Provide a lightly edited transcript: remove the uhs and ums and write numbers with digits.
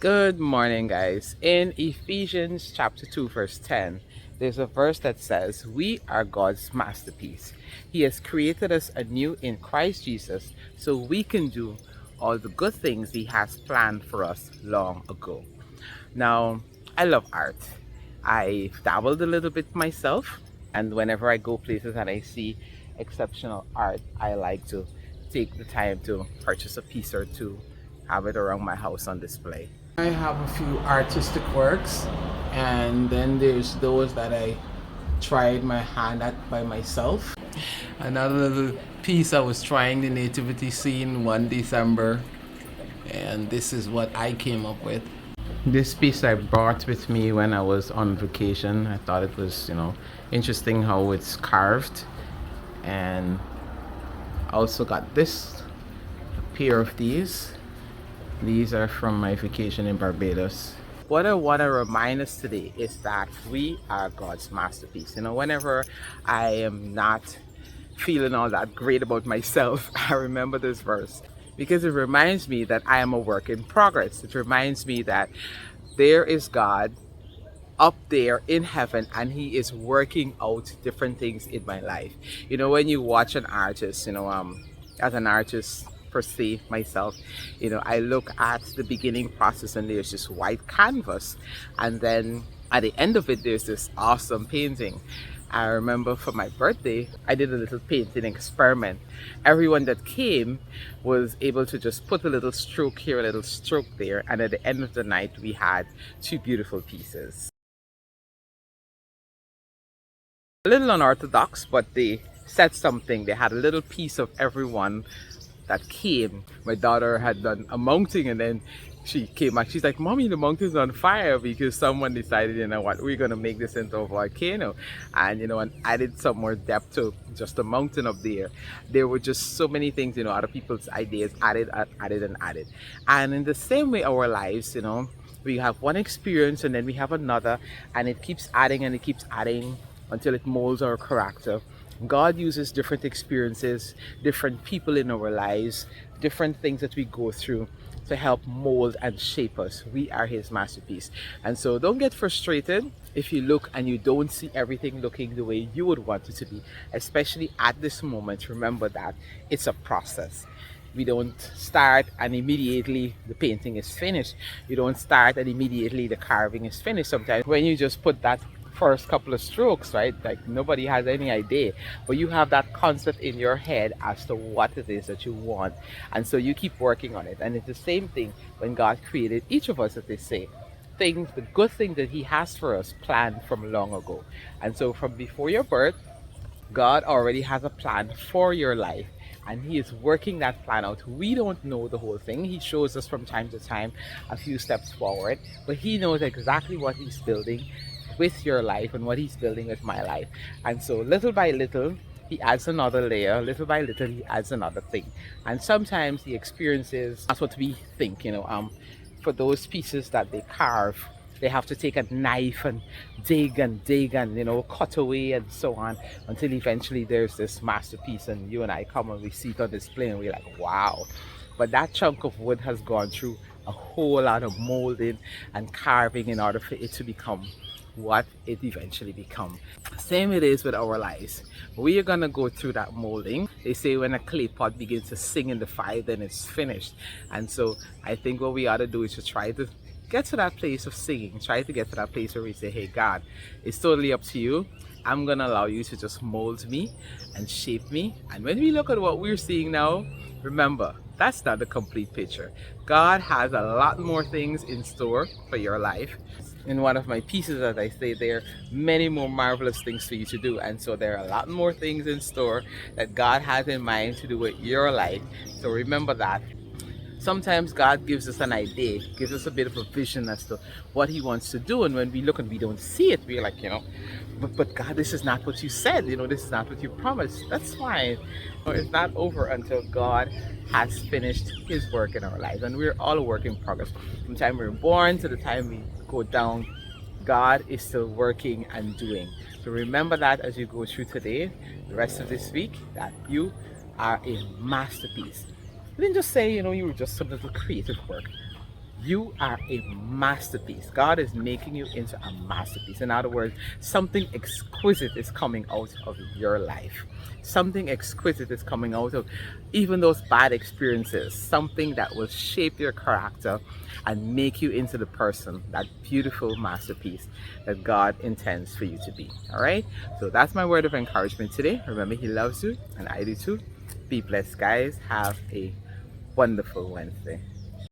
Good morning, guys. In Ephesians chapter 2, verse 10, there's a verse that says, "We are God's masterpiece. He has created us anew in Christ Jesus so we can do all the good things He has planned for us long ago." Now, I love art. I've dabbled a little bit myself, and whenever I go places and I see exceptional art, I like to take the time to purchase a piece or two, have it around my house on display. I have a few artistic works, and then there's those that I tried my hand at by myself. Another little piece, I was trying the nativity scene one December, and this is what I came up with. This piece I brought with me when I was on vacation. I thought it was, interesting how it's carved. And I also got this, a pair of these. These are from my vacation in Barbados. What I want to remind us today is that we are God's masterpiece. Whenever I am not feeling all that great about myself, I remember this verse because it reminds me that I am a work in progress. It reminds me that there is God up there in heaven and He is working out different things in my life. When you watch an artist, as an artist per se myself, I look at the beginning process and there's this white canvas, and then at the end of it there's this awesome painting. I remember for my birthday I did a little painting experiment. Everyone that came was able to just put a little stroke here, a little stroke there, and at the end of the night we had two beautiful pieces. A little unorthodox, but they said something. They had a little piece of everyone that came. My daughter had done a mounting, and then she came back. She's like, "Mommy, the mountain's on fire because someone decided, we're gonna make this into a volcano," and and added some more depth to just the mountain up there. There were just so many things, other people's ideas added. And in the same way, our lives, we have one experience and then we have another, and it keeps adding and it keeps adding until it molds our character. God uses different experiences, different people in our lives, different things that we go through to help mold and shape us. We are His masterpiece. And so don't get frustrated if you look and you don't see everything looking the way you would want it to be, especially at this moment. Remember that it's a process. We don't start and immediately the painting is finished. You don't start and immediately the carving is finished. Sometimes when you just put that first couple of strokes, right, like nobody has any idea, but you have that concept in your head as to what it is that you want, and so you keep working on it. And it's the same thing when God created each of us, as they say, things, the good thing that He has for us planned from long ago. And so from before your birth, God already has a plan for your life, and He is working that plan out. We don't know the whole thing. He shows us from time to time a few steps forward, but He knows exactly what He's building with your life and what He's building with my life. And so little by little He adds another layer, little by little He adds another thing. And sometimes the experiences, that's what we think, for those pieces that they carve, they have to take a knife and dig and dig and cut away and so on, until eventually there's this masterpiece, and you and I come and we see it on display and we're like, wow. But that chunk of wood has gone through a whole lot of molding and carving in order for it to become what it eventually becomes. Same it is with our lives. We are gonna go through that molding. They say when a clay pot begins to sing in the fire, then it's finished. And so I think what we ought to do is to try to get to that place of singing. Try to get to that place where we say, "Hey God, it's totally up to you. I'm gonna allow you to just mold me and shape me." And when we look at what we're seeing now, remember, that's not the complete picture. God has a lot more things in store for your life. In one of my pieces, as I say, there are many more marvelous things for you to do, and so there are a lot more things in store that God has in mind to do with your life. So remember that. Sometimes God gives us an idea, gives us a bit of a vision as to what He wants to do, and when we look and we don't see it, we're like, but God, this is not what you said, this is not what you promised. That's fine. It's not over until God has finished His work in our lives, and we're all a work in progress. From the time we're born to the time we go down, God is still working and doing. So remember that as you go through today, the rest of this week, that you are a masterpiece. I didn't just say, you were just some little creative work. You are a masterpiece. God is making you into a masterpiece. In other words, something exquisite is coming out of your life. Something exquisite is coming out of even those bad experiences. Something that will shape your character and make you into the person, that beautiful masterpiece that God intends for you to be. All right? So that's my word of encouragement today. Remember, He loves you, and I do too. Be blessed, guys. Have a wonderful Wednesday.